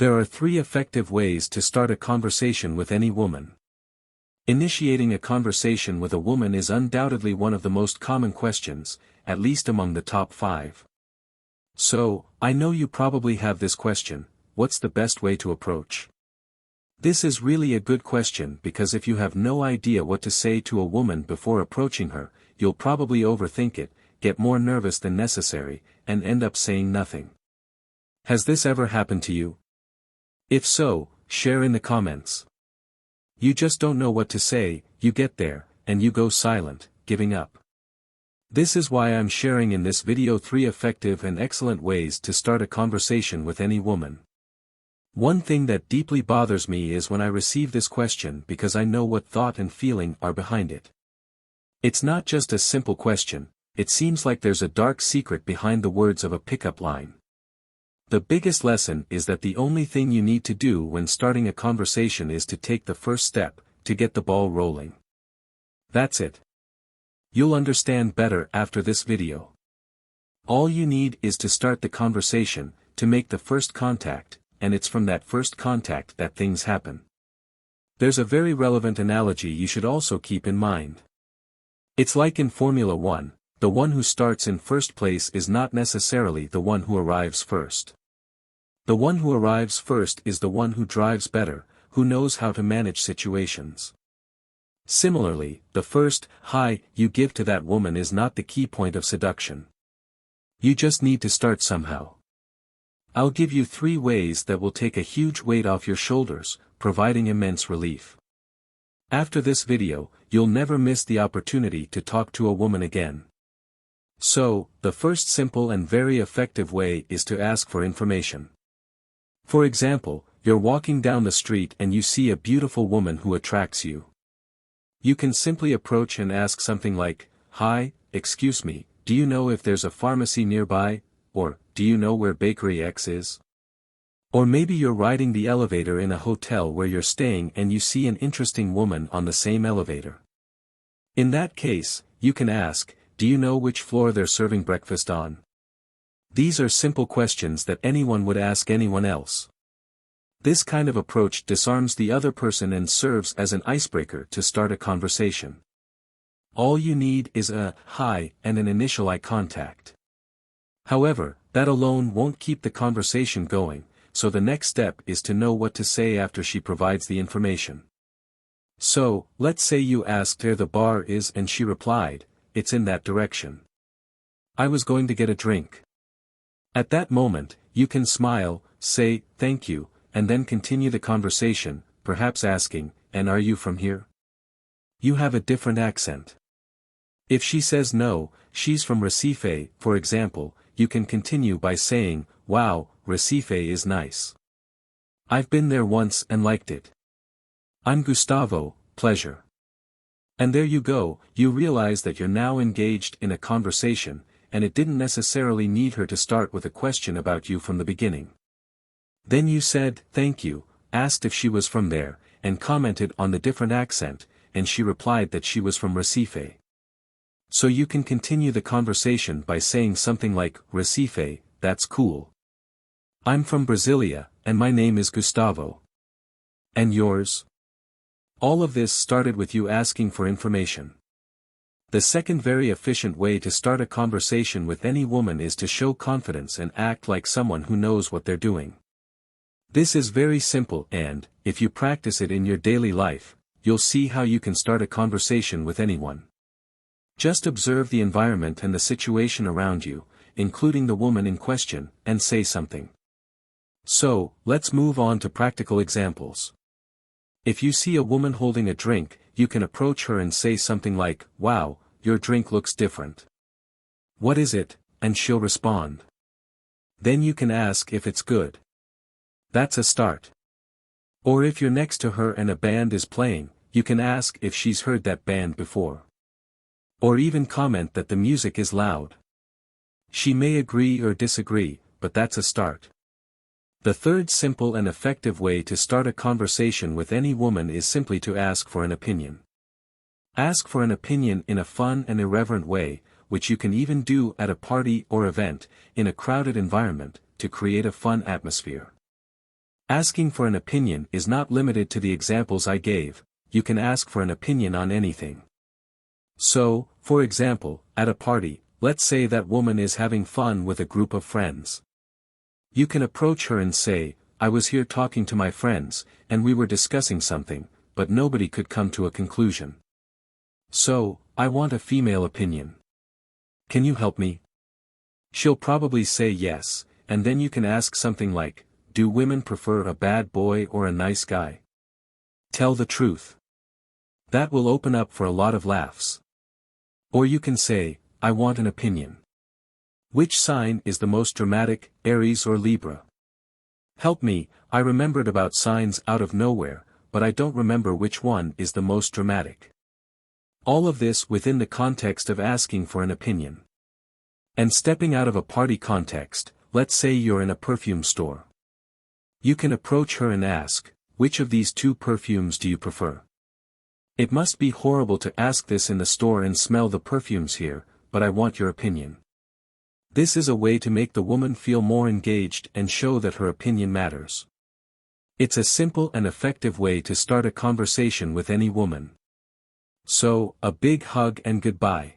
There are 3 effective ways to start a conversation with any woman. Initiating a conversation with a woman is undoubtedly one of the most common questions, at least among the top 5. So, I know you probably have this question: what's the best way to approach? This is really a good question because if you have no idea what to say to a woman before approaching her, you'll probably overthink it, get more nervous than necessary, and end up saying nothing. Has this ever happened to you? If so, share in the comments. You just don't know what to say, you get there, and you go silent, giving up. This is why I'm sharing in this video 3 effective and excellent ways to start a conversation with any woman. One thing that deeply bothers me is when I receive this question because I know what thought and feeling are behind it. It's not just a simple question, it seems like there's a dark secret behind the words of a pickup line. The biggest lesson is that the only thing you need to do when starting a conversation is to take the first step, to get the ball rolling. That's it. You'll understand better after this video. All you need is to start the conversation, to make the first contact, and it's from that first contact that things happen. There's a very relevant analogy you should also keep in mind. It's like in Formula 1, the one who starts in first place is not necessarily the one who arrives first. The one who arrives first is the one who drives better, who knows how to manage situations. Similarly, the first hi you give to that woman is not the key point of seduction. You just need to start somehow. I'll give you 3 ways that will take a huge weight off your shoulders, providing immense relief. After this video, you'll never miss the opportunity to talk to a woman again. So, the first simple and very effective way is to ask for information. For example, you're walking down the street and you see a beautiful woman who attracts you. You can simply approach and ask something like, "Hi, excuse me, do you know if there's a pharmacy nearby?" Or, "Do you know where Bakery X is?" Or maybe you're riding the elevator in a hotel where you're staying and you see an interesting woman on the same elevator. In that case, you can ask, "Do you know which floor they're serving breakfast on?" These are simple questions that anyone would ask anyone else. This kind of approach disarms the other person and serves as an icebreaker to start a conversation. All you need is a hi and an initial eye contact. However, that alone won't keep the conversation going, so the next step is to know what to say after she provides the information. So, let's say you asked where the bar is and she replied, "It's in that direction. I was going to get a drink." At that moment, you can smile, say, "Thank you," and then continue the conversation, perhaps asking, "And are you from here?" You have a different accent. If she says no, she's from Recife, for example, you can continue by saying, "Wow, Recife is nice. I've been there once and liked it. I'm Gustavo, pleasure." And there you go, you realize that you're now engaged in a conversation, and it didn't necessarily need her to start with a question about you from the beginning. Then you said, "Thank you," asked if she was from there, and commented on the different accent, and she replied that she was from Recife. So you can continue the conversation by saying something like, "Recife, that's cool. I'm from Brasilia, and my name is Gustavo. And yours?" All of this started with you asking for information. The second very efficient way to start a conversation with any woman is to show confidence and act like someone who knows what they're doing. This is very simple and, if you practice it in your daily life, you'll see how you can start a conversation with anyone. Just observe the environment and the situation around you, including the woman in question, and say something. So, let's move on to practical examples. If you see a woman holding a drink, you can approach her and say something like, "Wow, your drink looks different. What is it?" and she'll respond. Then you can ask if it's good. That's a start. Or if you're next to her and a band is playing, you can ask if she's heard that band before. Or even comment that the music is loud. She may agree or disagree, but that's a start. The third simple and effective way to start a conversation with any woman is simply to ask for an opinion. Ask for an opinion in a fun and irreverent way, which you can even do at a party or event, in a crowded environment, to create a fun atmosphere. Asking for an opinion is not limited to the examples I gave, you can ask for an opinion on anything. So, for example, at a party, let's say that woman is having fun with a group of friends. You can approach her and say, I was here talking to my friends, and we were discussing something, but nobody could come to a conclusion. So, I want a female opinion. Can you help me? She'll probably say yes, and then you can ask something like, do women prefer a bad boy or a nice guy? Tell the truth. That will open up for a lot of laughs. Or you can say, I want an opinion. Which sign is the most dramatic, Aries or Libra? Help me, I remembered about signs out of nowhere, but I don't remember which one is the most dramatic. All of this within the context of asking for an opinion. And stepping out of a party context, let's say you're in a perfume store. You can approach her and ask, which of these two perfumes do you prefer? It must be horrible to ask this in the store and smell the perfumes here, but I want your opinion. This is a way to make the woman feel more engaged and show that her opinion matters. It's a simple and effective way to start a conversation with any woman. So, a big hug and goodbye.